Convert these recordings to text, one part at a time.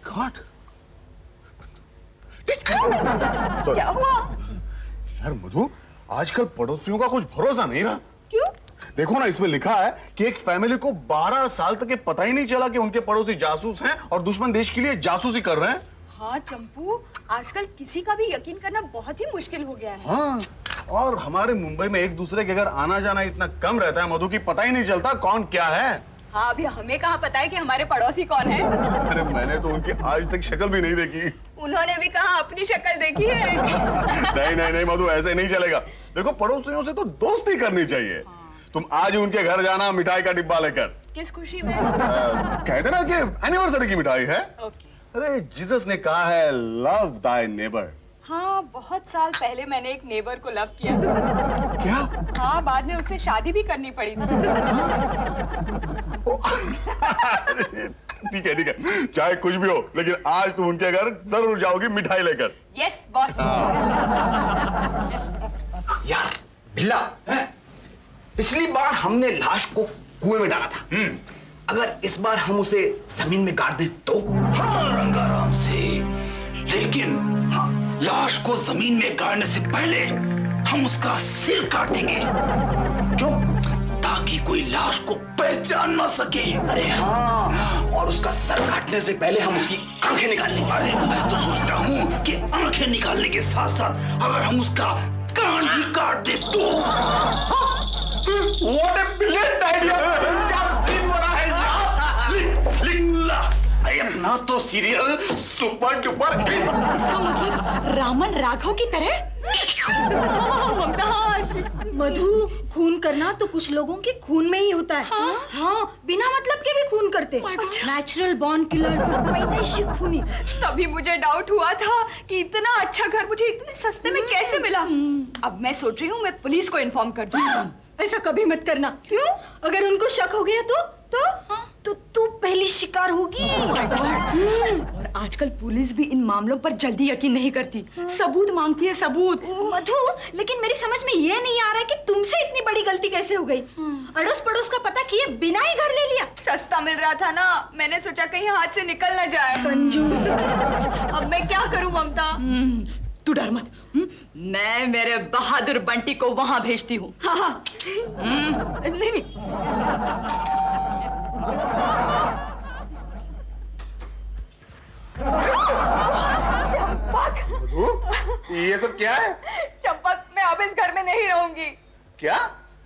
God. क्या हुआ? यार मधु, आजकल पड़ोसियों का कुछ भरोसा नहीं रहा। क्यों? देखो ना, इसमें लिखा है कि एक फैमिली को 12 साल तक ये पता ही नहीं चला कि उनके पड़ोसी जासूस हैं और दुश्मन देश के लिए जासूसी कर रहे हैं। हाँ चंपू, आजकल किसी का भी यकीन करना बहुत ही मुश्किल हो गया है। हाँ, और हमारे मुंबई में एक दूसरे के घर आना जाना इतना कम रहता है मधु की पता ही नहीं चलता कौन क्या है। हाँ, अभी हमें कहाँ पता है कि हमारे पड़ोसी कौन है। अरे मैंने तो उनकी आज तक शक्ल भी नहीं देखी। उन्होंने भी कहाँ अपनी शक्ल देखी है। नहीं नहीं नहीं मधु, ऐसे नहीं चलेगा। देखो, पड़ोसियों से तो दोस्ती करनी चाहिए। तुम आज ही उनके घर जाना मिठाई का डिब्बा लेकर। किस खुशी में? कहते ना कि एनिवर्सरी की मिठाई है। ओके। अरे जीसस ने कहा है लव दाई नेबर। हाँ, बहुत साल पहले मैंने एक नेबर को लव किया था। क्या? हाँ, बाद में उससे शादी भी करनी पड़ी थी। ठीक है, चाहे कुछ भी हो, लेकिन आज तुम उनके घर जरूर जाओगी मिठाई लेकर। Yes boss. यार बिल्ला, पिछली बार हमने लाश को कुएं में डाला था। अगर इस बार हम उसे जमीन में गाड़ दें तो? हाँ रंगाराम से, लेकिन लाश को जमीन में गाड़ने से पहले हम उसका सिर काटेंगे। क्यों? ताकि कोई लाश को पहचान ना सके। अरे हाँ, और उसका सर काटने से पहले हम उसकी आंखें निकाल लेंगे। अरे मैं तो सोचता हूँ कि आंखें निकालने के साथ साथ अगर हम उसका कान ही काट दे तो। What a brilliant idea! क्या सीन बना है यार! लिख अरे अपना तो सीरियल सुपर डुपर हिट। इसका मतलब रामन राघव की तरह? ममता, मधु, खून करना तो कुछ लोगों के खून में ही होता है। हाँ, बिना मतलब के भी खून करते। नेचुरल बॉर्न किलर्स, पैदाइशी खूनी। तभी मुझे डाउट हुआ था कि इतना अच्छा घर मुझे इतने सस्ते में कैसे मिला। अब मैं सोच रही हूँ मैं पुलिस को इन्फॉर्म कर दूँ। ऐसा कभी मत करना। क्यों? अगर उनको शक हो गया तो तू पहली शिकार होगी। और आजकल पुलिस भी इन मामलों पर जल्दी यकीन नहीं करती, सबूत मांगती है, सबूत। मधु, लेकिन मेरी समझ में ये नहीं आ रहा है कि तुमसे इतनी बड़ी गलती कैसे हो गई। अड़ोस पड़ोस का पता किए बिना ही घर ले लिया। सस्ता मिल रहा था ना, मैंने सोचा कहीं हाथ से निकल ना जाए। कंजूस। अब मैं क्या करूं ममता? तू डर मत, मैं मेरे बहादुर बंटी को वहां भेजती हूँ। हाँ हाँ। नहीं नहीं। चंपक, ये सब क्या है? चंपक, मैं अब इस घर में नहीं रहूंगी। क्या?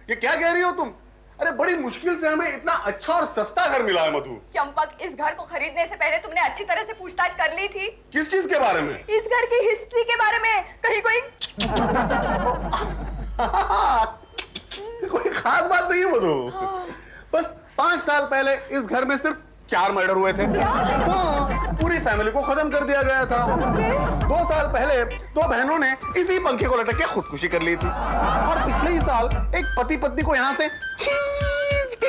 ये क्या कह रही हो तुम? अरे बड़ी मुश्किल से हमें इतना अच्छा और सस्ता घर मिला है मधु। चंपक, इस घर को खरीदने से पहले तुमने अच्छी तरह से पूछताछ कर ली थी? किस चीज के बारे में? इस घर की हिस्ट्री के बारे में। कहीं कोई कोई खास बात नहीं है मधु। बस 5 साल पहले इस घर में सिर्फ 4 मर्डर हुए थे। हाँ, पूरी फैमिली को खत्म कर दिया गया था। 2 साल पहले 2 बहनों ने इसी पंखे को लटक के खुदकुशी कर ली थी। और पिछले ही साल एक पति पत्नी को यहाँ से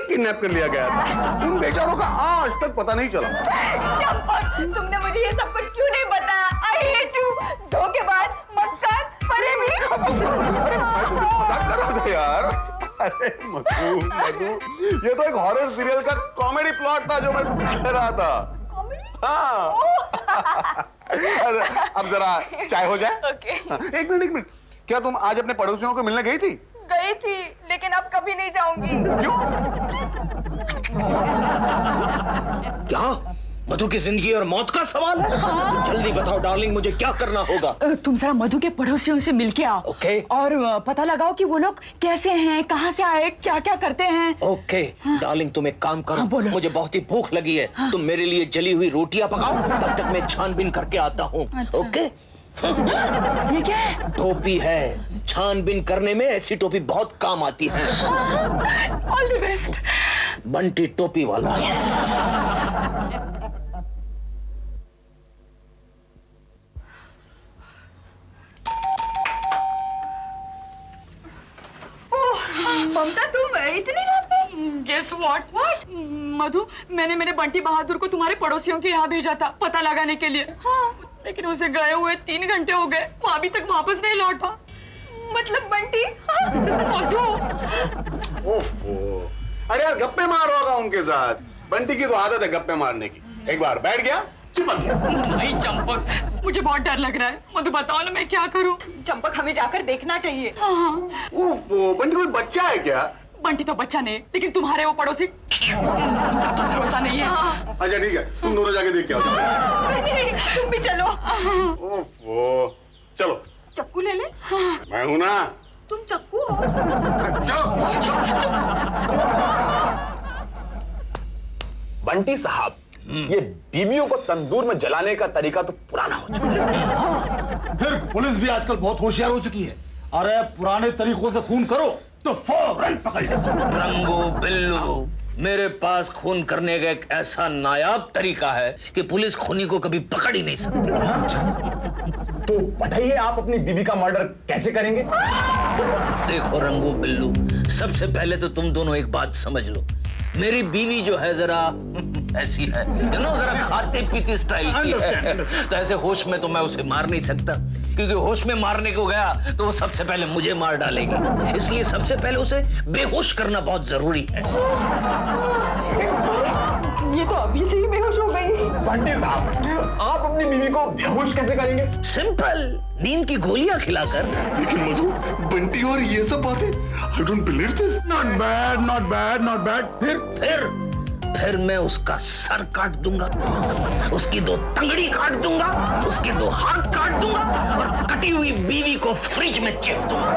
किडनैप कर लिया गया था। उन बेचारों का आज तक पता नहीं चला। चंपक, तुमने मुझे ये सब कुछ क्यों नहीं बताया? I hate you, धोखेबाज, मक्कार, फरेबी। अरे मैं तुझे मजाक कर रहा था यार। अरे मधु, ये तो एक हॉरर सीरियल का कॉमेडी प्लॉट था जो मैं तुमको कह रहा था। कॉमेडी? हाँ। अब जरा चाय हो जाए। ओके। एक मिनट, क्या तुम आज अपने पड़ोसियों को मिलने गई थी? गई थी, लेकिन अब कभी नहीं जाऊंगी। क्यों? क्या मधु की जिंदगी और मौत का सवाल है? जल्दी बताओ डार्लिंग, मुझे क्या करना होगा? तुम जरा मधु के पड़ोसियों से मिलके आओ। ओके। और पता लगाओ कि वो लोग कैसे हैं, कहाँ से आए, क्या क्या करते हैं। ओके डार्लिंग, तुम एक काम करो। हाँ, बोलो। मुझे बहुत ही भूख लगी है। तुम मेरे लिए जली हुई रोटियां पकाओ, तब तक मैं छानबीन करके आता हूँ। अच्छा। ओके। ये क्या है? टोपी है, छानबीन करने में ऐसी टोपी बहुत काम आती है। All the best. बंटी टोपी वाला। ममता, तुम इतनी रात में? Guess what? मधु, मैंने मेरे बंटी बहादुर को तुम्हारे पड़ोसियों के यहाँ भेजा था पता लगाने के लिए। हाँ, लेकिन उसे गए हुए 3 घंटे हो गए, वो अभी तक वापस नहीं लौटा। मतलब बंटी? मधु। ओफो, अरे यार गप्पे मार होगा उनके साथ। बंटी की तो आदत है गप्पे मारने की। एक बार बैठ गया, चिपक गया। नहीं चंपक, मुझे बहुत डर लग रहा है। मधु बताओ ना मैं क्या करूं? चंपक हमें जाकर देखना चाहिए। हाँ, वो बंटी कोई बच्चा है क्या? बंटी तो बच्चा नहीं, लेकिन तुम्हारे वो पड़ोसी उनका तो भरोसा नहीं है। अच्छा ठीक है, तुम दोनों जाके देख के आओ। नहीं, तुम भी चलो। ओफो, चलो। चक्कू ले ले। मैं हूं ना। तुम चक्कू हो। चलो। बंटी साहब, ये बीवियों को तंदूर में जलाने का तरीका तो पुराना हो चुका है। फिर पुलिस भी आजकल बहुत होशियार हो चुकी है। अरे पुराने तरीकों से खून करो तो फौरन पकड़ लेते हैं। रंगो बिल्लू, मेरे पास खून करने का एक ऐसा नायाब तरीका है कि पुलिस खूनी को कभी पकड़ ही नहीं सकती। तो बताइए आप अपनी बीवी का मर्डर कैसे करेंगे? देखो रंगो बिल्लू, सबसे पहले तो तुम दोनों एक बात समझ लो, मेरी बीवी जो है जरा ऐसी है, जरा खाते पीते स्टाइल की है। तो ऐसे होश में तो मैं उसे मार नहीं सकता, क्योंकि होश में मारने को गया तो वो सबसे पहले मुझे मार डालेगी। इसलिए सबसे पहले उसे बेहोश करना बहुत जरूरी है। ये तो अभी से ही बेहोश हो गई। बंटी साहब, आप अपनी बीवी को बेहोश कैसे करेंगे? सिंपल, नींद की गोलियां खिलाकर। लेकिन मधु, बंटी और ये सब बातें, I don't believe this. Not bad, not bad, not bad. फिर मैं उसका सर काट दूंगा, उसकी 2 तंगड़ी काट दूंगा, उसके 2 हाथ काट दूंगा और कटी हुई बीवी को फ्रिज में चेप दूंगा।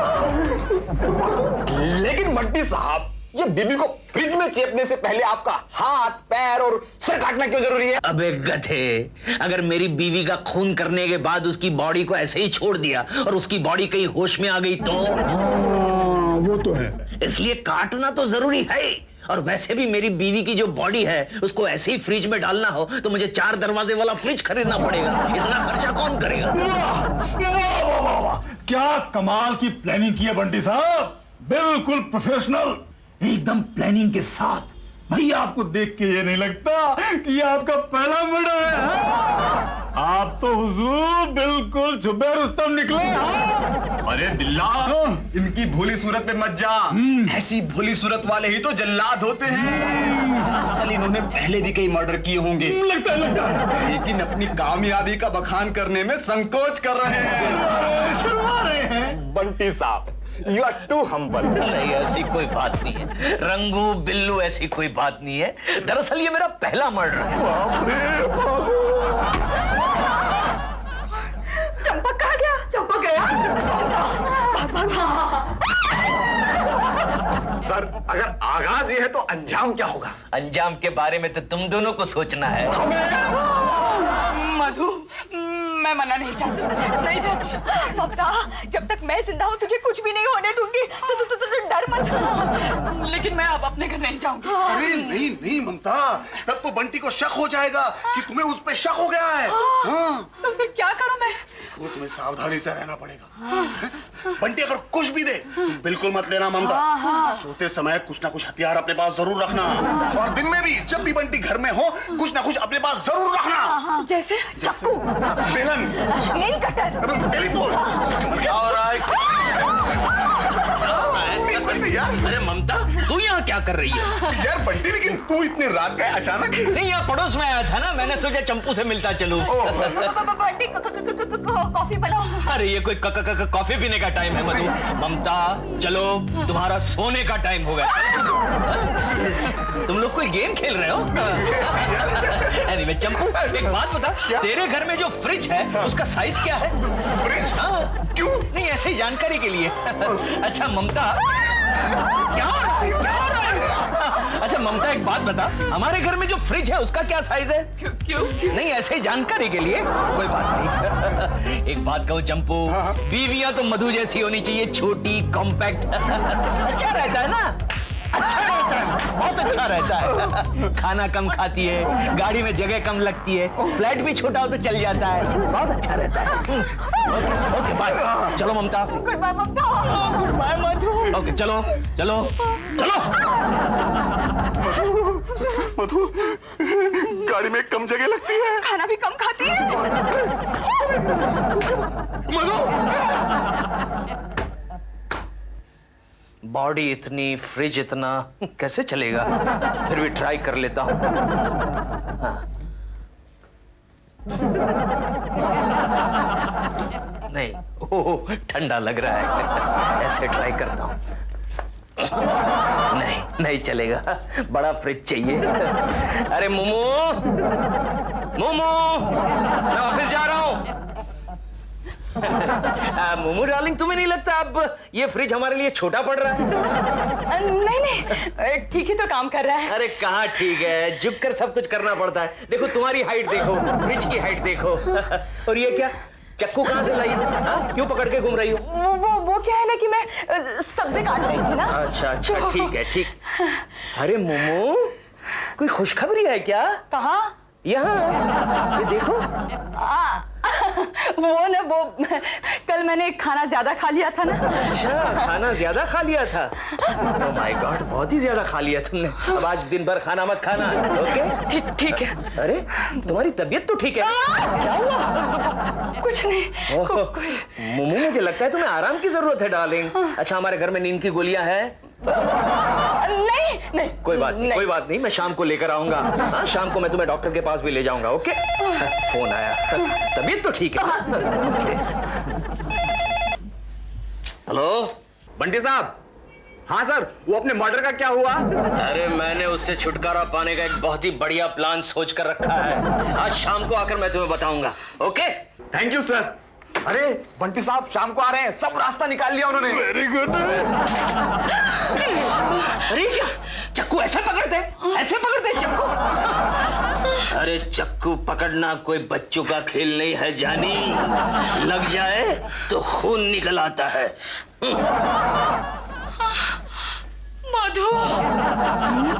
लेकिन बंटी साहब, ये बीवी को फ्रिज में चेपने से पहले आपका हाथ, पैर और सर काटना क्यों जरूरी है? अबे गधे, अगर मेरी बीवी का खून करने के बाद उसकी बॉडी को ऐसे ही छोड़ दिया और उसकी बॉडी कहीं होश में आ गई तो? वो तो है। इसलिए काटना तो जरूरी है। और वैसे भी मेरी बीवी की जो बॉडी है उसको ऐसे ही फ्रिज में डालना हो तो मुझे 4 दरवाजे वाला फ्रिज खरीदना पड़ेगा। इतना खर्चा कौन करेगा? वाह वाह वाह वाह, क्या कमाल की प्लानिंग की है बंटी साहब। बिल्कुल प्रोफेशनल, एकदम प्लानिंग के साथ। भाई आपको देख के ये नहीं लगता कि ये आपका पहला मर्डर है? आप तो हुजूर बिल्कुल छुपे रुस्तम निकले। अरे बिल्ला, इनकी भोली सूरत पे मत जा। ऐसी भोली सूरत वाले ही तो जल्लाद होते हैं। दरअसल इन्होंने पहले भी कई मर्डर किए होंगे, लगता है लेकिन अपनी कामयाबी का बखान करने में संकोच कर रहे हैं। शर्मा रहे हैं। बंटी साहब, यू आर टू हम्बल। नहीं, ऐसी कोई बात नहीं है रंगू बिल्लू, ऐसी कोई बात नहीं है। दरअसल ये मेरा पहला मर्डर है। चंपक कहाँ गया? चंपक गया। सर, अगर आगाज ये है तो अंजाम क्या होगा? अंजाम के बारे में तो तुम दोनों को सोचना है। मधु, मैं मना नहीं चाहती, नहीं चाहती। ममता, जब तक मैं जिंदा हूँ तुझे कुछ भी नहीं होने दूंगी। तो डर मत। लेकिन मैं अब अपने घर नहीं जाऊंगी। अरे नहीं नहीं ममता, तब तो बंटी को शक हो जाएगा कि तुम्हें उस पे शक हो गया है। हाँ। तो फिर क्या करूं मैं? वो तुम्हें सावधानी से रहना पड़ेगा। बंटी अगर कुछ भी दे तुम बिल्कुल मत लेना ममता। सोते समय कुछ ना कुछ हथियार अपने पास जरूर रखना, और दिन में भी जब भी बंटी घर में हो कुछ ना कुछ अपने पास जरूर रखना। जैसे? चक्कू, बेलन, नेल कटर, टेलीफोन। कुछ नहीं यार। अरे ममता, तू यहाँ क्या कर रही है? यार बंटी, लेकिन तू इतनी रात गए अचानक? नहीं, यहाँ पड़ोस में आया था ना, मैंने सोचा चंपू से मिलता चलूं। बंटी कॉफी बनाओ। अरे ये कोई कॉफी पीने का टाइम है मधु। ममता चलो, तुम्हारा सोने का टाइम हो गया। तुम लोग कोई गेम खेल रहे हो? Anyway, चंपू एक बात बता, तेरे घर में जो फ्रिज है उसका साइज क्या है? फ्रिज? हाँ, क्यों? नहीं, ऐसे ही जानकारी के लिए। अच्छा ममता, क्या हो रहा है? अच्छा ममता एक बात बता, हमारे घर में जो फ्रिज है उसका क्या साइज है? क्यों? नहीं, ऐसे ही जानकारी के लिए, कोई बात नहीं। एक बात कहूँ चंपू, बीवियां तो मधु जैसी होनी चाहिए, छोटी, कॉम्पैक्ट। अच्छा रहता है ना? अच्छा रहता है, बहुत अच्छा रहता है। खाना कम खाती है, गाड़ी में जगह कम लगती है, फ्लैट भी छोटा हो तो चल जाता है, बहुत अच्छा रहता है। Okay bye. चलो Mamta. Good bye Mamta. Good bye Madhu. Okay चलो चलो चलो। मधु, गाड़ी में कम जगह लगती है, खाना भी कम खाती है। मधु। बॉडी इतनी, फ्रिज इतना, कैसे चलेगा? फिर भी ट्राई कर लेता हूं। हाँ। नहीं, ओह ठंडा लग रहा है। ऐसे ट्राई करता हूँ। नहीं नहीं चलेगा, बड़ा फ्रिज चाहिए। अरे मोमो, मोमो, मैं ऑफिस जा रहा हूँ। मोमो डार्लिंग, तुम्हें नहीं लगता अब ये फ्रिज हमारे लिए छोटा पड़ रहा है? नहीं नहीं, ठीक ही तो काम कर रहा है। अरे कहाँ ठीक है, झुक कर सब कुछ करना पड़ता है। देखो तुम्हारी हाइट देखो, फ्रिज की हाइट देखो। और ये क्या, चक्कू कहाँ से लाई? हाँ? क्यों पकड़ के घूम रही हो? वो क्या है ना कि मैं सब्जी काट रही थी ना। अच्छा अच्छा, ठीक है ठीक। अरे मोमो, कोई खुशखबरी है क्या? कहाँ? यहाँ ये देखो। वो कल मैंने खाना ज्यादा खा लिया था ना। अच्छा, खाना ज्यादा खा लिया था? ओह माय गॉड, बहुत ही ज्यादा खा लिया तुमने। अब आज दिन भर खाना मत खाना, ओके? ठीक है। अरे तुम्हारी तबीयत तो ठीक है? क्या हुआ? कुछ नहीं। मोमो, मुझे लगता है तुम्हें आराम की जरूरत है डार्लिंग। अच्छा, हमारे घर में नींद की गोलियां हैं? नहीं। कोई बात नहीं, कोई बात नहीं, मैं शाम को लेकर आऊंगा। हाँ, शाम को मैं तुम्हें डॉक्टर के पास भी ले जाऊंगा, ओके? फोन आया, तबीयत तो ठीक है? हेलो बंटी साहब। हाँ सर, वो अपने मर्डर का क्या हुआ? अरे मैंने उससे छुटकारा पाने का एक बहुत ही बढ़िया प्लान सोच कर रखा है। आज शाम को आकर मैं तुम्हें बताऊंगा, ओके? Thank you sir. अरे बंटी साहब शाम को आ रहे हैं, सब रास्ता निकाल लिया उन्होंने। Very good. अरे क्या, चक्कू ऐसे पकड़ते, ऐसे पकड़ते चक्कू? अरे चक्कू पकड़ना कोई बच्चों का खेल नहीं है जानी, लग जाए तो खून निकल आता है। मधु,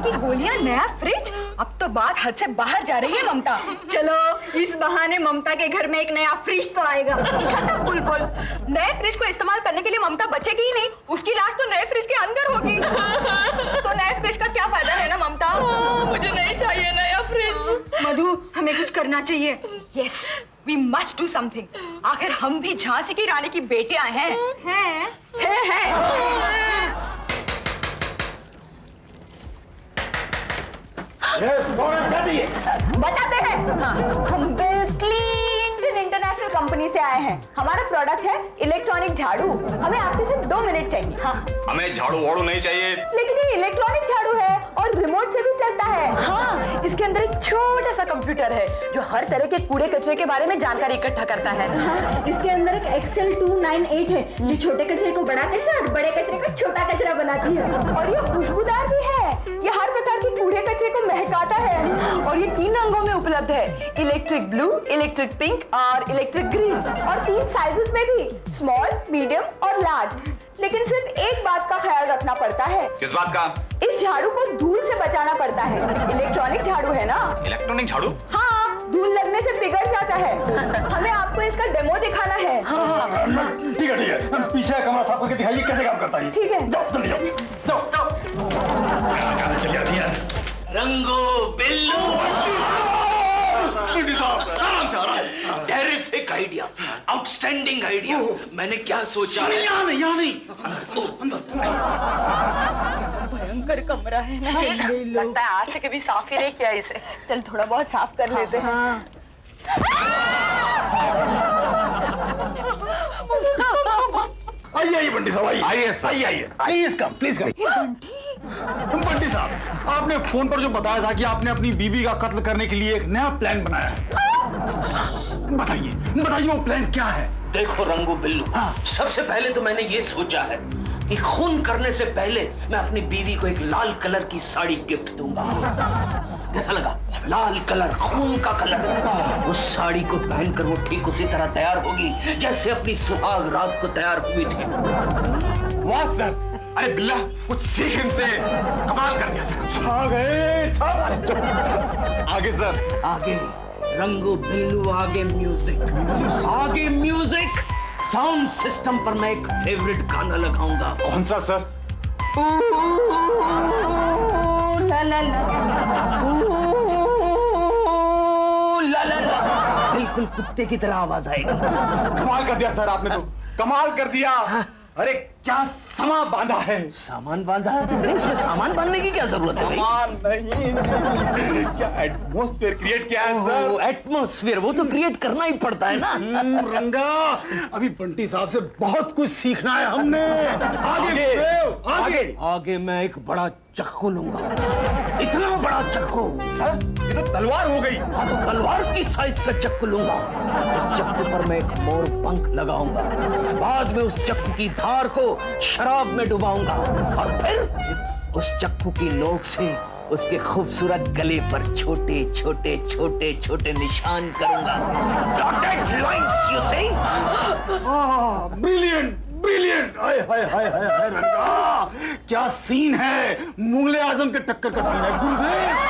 की गोलियां, नया फ्रिज, अब तो बात हद से बाहर जा रही है ममता। चलो इस बहाने ममता के घर में एक नया फ्रिज तो आएगा। शट अप बुलबुल, नए फ्रिज को इस्तेमाल करने के लिए ममता बचेगी ही नहीं, उसकी लाश तो नए फ्रिज के अंदर होगी। तो नए फ्रिज का क्या फायदा है ना ममता? मुझे नहीं चाहिए नया फ्रिज। मधु, हमें कुछ करना चाहिए। Yes, we must do something. आखिर हम भी झांसी की रानी की बेटियां हैं। बताते हैं। हम बिल क्लीन इंटरनेशनल कंपनी से आए हैं। हमारा प्रोडक्ट है इलेक्ट्रॉनिक झाड़ू। हमें आपके सिर्फ 2 मिनट चाहिए। हाँ। हमें झाड़ू वाड़ू नहीं चाहिए। लेकिन ये इलेक्ट्रॉनिक झाड़ू है और रिमोट से भी चलता है। हाँ, इसके अंदर एक छोटा सा कंप्यूटर है जो हर तरह के कूड़े कचरे के बारे में जानकारी इकट्ठा करता है। हाँ, इसके अंदर एक एक्सेल 298 है जो छोटे कचरे को बड़ा कचरा और बड़े कचरे को छोटा कचरा बनाती है। और ये खुशबूदार भी है। ये हर प्रकार के कूड़े कचरे को महकाता है। और ये 3 रंगों में उपलब्ध है, इलेक्ट्रिक ब्लू, इलेक्ट्रिक पिंक और इलेक्ट्रिक ग्रीन। और 3 साइजेस में भी, स्मॉल, मीडियम और लार्ज। लेकिन सिर्फ एक बात का ख्याल रखना पड़ता है। किस बात का? इस झाड़ू को धूल से बचाना पड़ता है। इलेक्ट्रॉनिक झाड़ू है ना? इलेक्ट्रॉनिक झाड़ू? हाँ, धूल लगने से बिगड़ जाता है। हमें आपको इसका डेमो दिखाना है। ठीक है, पीछे का कमरा साफ करके दिखाइए कैसे काम करता है। ठीक है। जाओ जल्दी जाओ। चलिए आती है। रंगो बिल्लू, आराम से। Terrific idea, outstanding idea. मैंने क्या सोचा है? यहाँ नहीं। भयंकर कमरा है ना। लगता है आज तक कभी साफ ही नहीं किया इसे। चल थोड़ा बहुत साफ कर लेते हैं। आइए बंटी साहब, आइए। Please come. बंटी साहब, आपने फोन पर जो बताया था कि आपने अपनी बीबी का कत्ल करने के लिए एक नया प्लान बनाया है, बताइए वो प्लान क्या है? देखो रंगू बिल्लू, सबसे पहले तो मैंने ये सोचा है कि खून करने से पहले मैं अपनी बीवी को एक लाल कलर की साड़ी गिफ्ट दूंगा। कैसा लगा? लाल कलर, खून का कलर। उस साड़ी को पहनकर वो ठीक उसी तरह तैयार होगी जैसे अपनी सुहाग रात को तैयार हुई थी। वाह सर, अरे बिल्ला कुछ सीख इनसे। कमाल कर दिया सर। छा गए। आगे सर। आगे रंगू बिल्लू, आगे म्यूजिक, आगे म्यूजिक। साउंड सिस्टम पर मैं एक फेवरेट गाना लगाऊंगा। कौन सा सर? ला ला ला, ला ला ला। बिल्कुल कुत्ते की तरह आवाज आएगी। कमाल कर दिया सर, आपने तो कमाल कर दिया। अरे क्या समा बांधा है। सामान बांधा है? नहीं, इसमें सामान बांधने की क्या जरूरत है भाई? सामान नहीं, क्या एटमॉस्फेयर क्रिएट किया है सर। एटमॉस्फेयर वो तो क्रिएट करना ही पड़ता है ना। रंगा, अभी बंटी साहब से बहुत कुछ सीखना है हमने। आगे आगे मैं एक बड़ा चक्कू लूंगा, इतना बड़ा चक्कू। सर ये तो तलवार हो गई। हाँ तो तलवार की साइज का चक्कू लूंगा। उस चक्कू पर मैं एक मोर पंख लगाऊंगा, बाद में उस चक्कू की धार को शराब में डुबाऊंगा और फिर उस चक्कू की नोक से उसके खूबसूरत गले पर छोटे छोटे छोटे छोटे निशान करूंगा। Dotted lines, you see? Brilliant brilliant. Hi hi hi hi hi Ranga, क्या सीन है। मुगले आजम के टक्कर का सीन है गुरुदेव।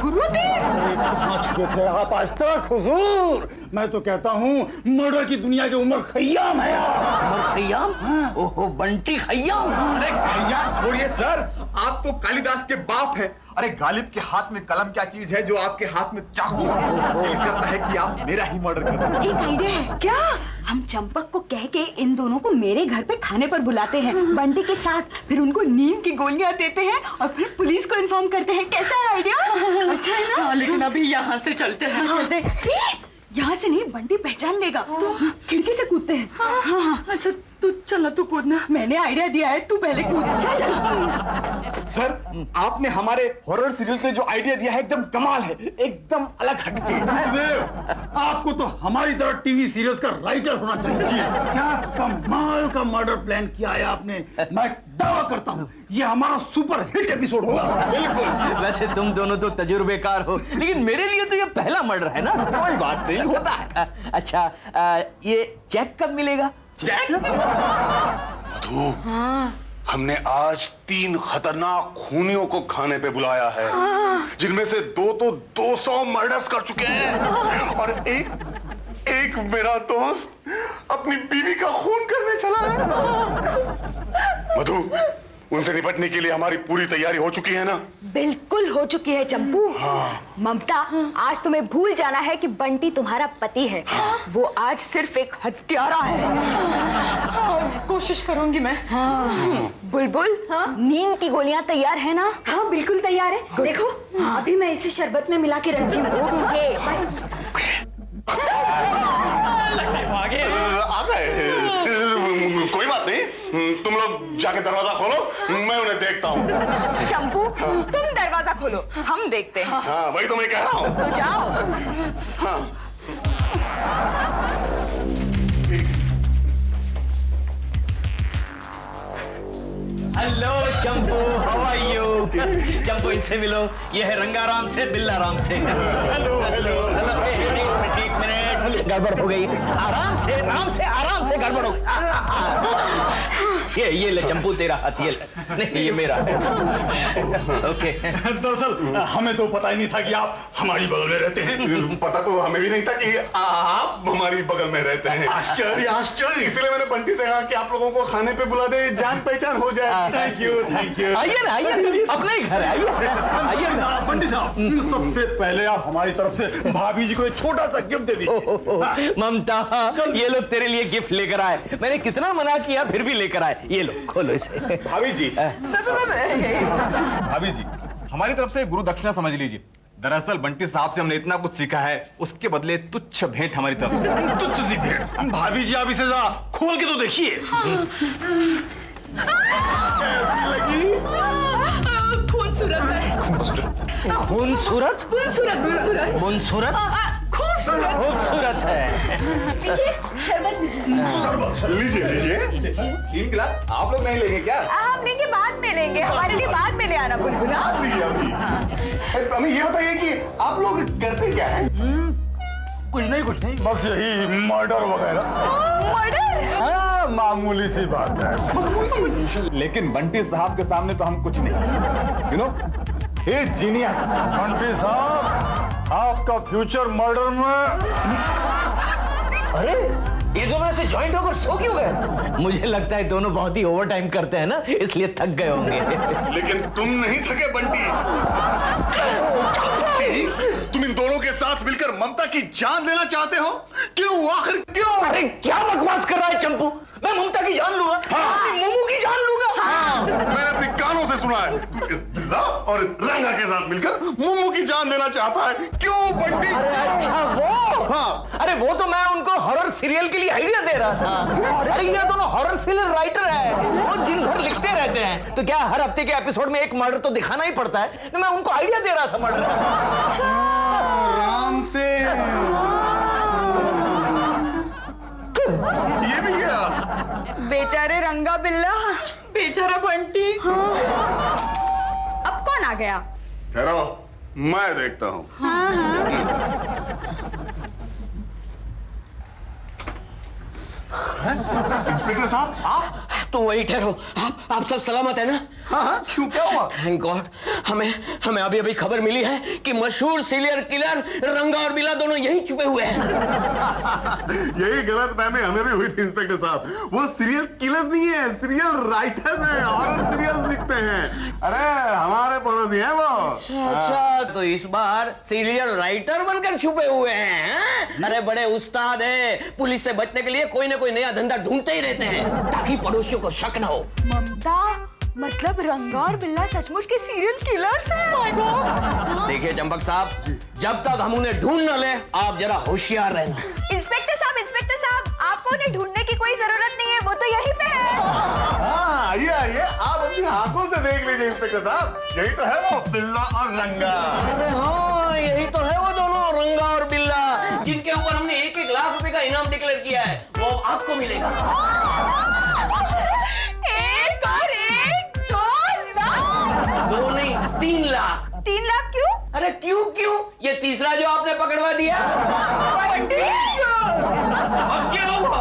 गुरुदेव अरे कहाँ छुपे थे आप आज तक हुजूर। मैं तो कहता हूँ मर्डर की दुनिया के उमर खय्याम है आप। उमर खय्याम? ओहो बंटी खय्याम। अरे खय्याम छोड़िए सर, आप तो कालिदास के बाप हैं। अरे गालिब के हाथ में कलम क्या चीज है जो आपके हाथ में चाकू। दिल करता है कि आप मेरा ही मर्डर कर दें। एक आइडिया है क्या? हम चंपक को कह के इन दोनों को मेरे घर पे खाने पर बुलाते हैं बंटी के साथ, फिर उनको नींद की गोलियां देते हैं और फिर पुलिस को इन्फॉर्म करते हैं। कैसा है आइडिया? अच्छा है ना? हाँ, लेकिन अभी यहाँ से चलते हैं। चलते यहाँ से नहीं, बंटी पहचान लेगा तो खिड़की से कूदते हैं। हाँ। अच्छा तू चलना, तू कूदना। मैंने आइडिया दिया है, तू पहले कूद। चल। सर आपने हमारे हॉरर सीरियल के जो आइडिया दिया है एकदम कमाल है, एकदम अलग हटके। गुरुदेव, आपको तो हमारी तरह टीवी सीरियल्स का राइटर होना चाहिए। जी क्या कमाल का मर्डर प्लान किया है आपने। मैं दावा करता हूँ ये हमारा सुपर हिट एपिसोड होगा। बिल्कुल। वैसे तुम दोनों तो तजुर्बेकार हो, लेकिन मेरे लिए तो ये पहला मर्डर है ना। कोई बात नहीं, होता है। अच्छा ये चेक कब मिलेगा? चेक? मधु, हमने आज 3 खतरनाक खूनियों को खाने पे बुलाया है, जिनमें से 2 तो 200 मर्डर्स कर चुके हैं और एक मेरा दोस्त अपनी बीवी का खून करने चला है। मधु, उनसे निपटने के लिए हमारी पूरी तैयारी हो चुकी है ना? बिल्कुल हो चुकी है चंपू। ममता, आज तुम्हें भूल जाना है कि बंटी तुम्हारा पति है। वो आज सिर्फ एक हत्यारा है। कोशिश करूंगी मैं। बुलबुल, नींद की गोलियां तैयार है ना? हाँ बिल्कुल तैयार है। देखो अभी मैं इसे शरबत में मिला के रखती हूँ। आ गए। कोई बात नहीं, तुम लोग जाके दरवाजा खोलो, मैं उन्हें देखता हूँ। चंपू, तुम दरवाजा खोलो, हम देखते हैं। हाँ वही तो मैं कह रहा हूँ। तो जाओ। हाँ। Hello Champu, how are you? Champu इनसे मिलो, ये है रंगाराम से बिल्लाराम से। Hello hello hello. एक मिनट, गड़बड़ हो गई। आराम से आराम से गड़बड़ हो गई। ये ले चंपू तेरा हाथ, ये ले। नहीं ये मेरा है। ओके। दरअसल हमें तो पता ही नहीं था कि आप हमारी बगल में रहते हैं। पता तो हमें भी नहीं था कि आप हमारी बगल में रहते हैं। आश्चर्य आश्चर्य। इसलिए मैंने बंटी से कहा कि आप लोगों को खाने पे बुला दे, जान पहचान हो जाए। Thank you thank you. आइए ना, आइए, अपना ही घर है, आइए ना। बंटी साहब, सबसे पहले आप हमारी तरफ से भाभी जी को एक छोटा सा गिफ्ट दे दीजिए। ममता, ये लोग तेरे लिए गिफ्ट लेकर आए। मैंने कितना मना किया फिर भी लेकर आए। ये लो, खोलो इसे। भाभी जी, भाभी जी, हमारी तरफ से गुरु दक्षिणा समझ लीजिए। दरअसल बंटी साहब से हमने इतना कुछ सीखा है, उसके बदले तुच्छ भेंट हमारी तरफ से। तुच्छ सी भेंट। भाभी जी आप इसे जरा खोल के तो देखिए। खूबसूरत है। खूबसूरत खूबसूरत खूबसूरत है। शरबत लीजिए। लीजिए। 3 गिलास आप लोग नहीं लेंगे क्या? हम लेंगे, बाद में लेंगे, हमारे लिए बाद में ले आना बुलबुल। आप लीजिए, आप लीजिए। हमें ये बताइए कि आप लोग करते क्या है? कुछ नहीं, बस यही मर्डर वगैरह। मर्डर? हाँ, मामूली सी बात है। लेकिन बंटी साहब के सामने तो हम कुछ नहीं। You know, hey genius. Bunty साहब, आपका फ्यूचर मर्डर में। अरे ये दोनों ऐसे जॉइंट होकर सो क्यों गए? मुझे लगता है दोनों बहुत ही ओवर टाइम करते हैं ना, इसलिए थक गए होंगे। लेकिन तुम नहीं थके बंटी। तुम इन दोनों के साथ मिलकर ममता की जान लेना चाहते हो? क्यों, आखिर क्यों? अरे क्या बकवास कर रहा है चंपू? मैं ममता की जान लूंगा, अपनी मोमू की जान लूंगा। मैंने अपने कानों से सुना है तू इस बिल्ला और इस रंगा के साथ मिलकर मोमू की जान लेना चाहता है। क्यों बंटी? अरे अच्छा वो, हाँ। अरे वो तो मैं उनको हॉरर सीरियल के लिए आइडिया दे रहा था। अरे ये दोनों हॉरर सीरियल राइटर है, वो दिन भर लिखते रहते हैं, तो क्या हर हफ्ते के एपिसोड में एक मर्डर तो दिखाना ही पड़ता है। तो मैं उनको आइडिया दे रहा था मर्डर। आराम से। ये भी गया। बेचारे रंगा बिल्ला, बेचारा बंटी। अब कौन आ गया? ठहरो, मैं देखता हूँ। इंस्पेक्टर साहब, आप? तो वही ठहरो, आप सब सलामत है ना? हाँ हाँ, क्यों, क्या हुआ? Thank God. हमें अभी अभी खबर मिली है कि मशहूर सीरियल किलर रंगा और बिल्ला दोनों यहीं छुपे हुए हैं। यही गलतफहमी हमें भी हुई थी इंस्पेक्टर साहब। वो सीरियल किलर्स नहीं है, सीरियल राइटर्स हैं, हॉरर सीरियल्स लिखते हैं। अरे हमारे पड़ोसी हैं वो। अच्छा, तो इस बार सीरियल राइटर बनकर छुपे हुए हैं। अरे बड़े उस्ताद हैं, पुलिस से बचने के लिए कोई ना कोई नया धंधा ढूंढते ही रहते हैं ताकि पड़ोसियों को शक न हो। ममता, मतलब रंगा और बिल्ला सचमुच के सीरियल किलर्स हैं। देखिए चंपक साहब, जब तक हम उन्हें ढूंढ न ले, आप जरा होशियार रहना। इंस्पेक्टर साहब, आपको उन्हें ढूंढने की कोई जरूरत नहीं है, वो तो यहीं पे है। हाँ, आइए आइए, आप अपनी आंखों से देख लीजिए इंस्पेक्टर साहब। यही तो है वो बिल्ला और रंगा। अरे हाँ, यही तो है वो दोनों रंगा और बिल्ला, जिनके ऊपर हमने 1-1 लाख रुपए का इनाम डिक्लेयर किया है। वो आपको मिलेगा। एक और एक, 2 लाख। 2 नहीं, 3 लाख। 3 लाख क्यों? अरे क्यों? ये तीसरा जो आपने पकड़वा दिया। अब क्या हुआ?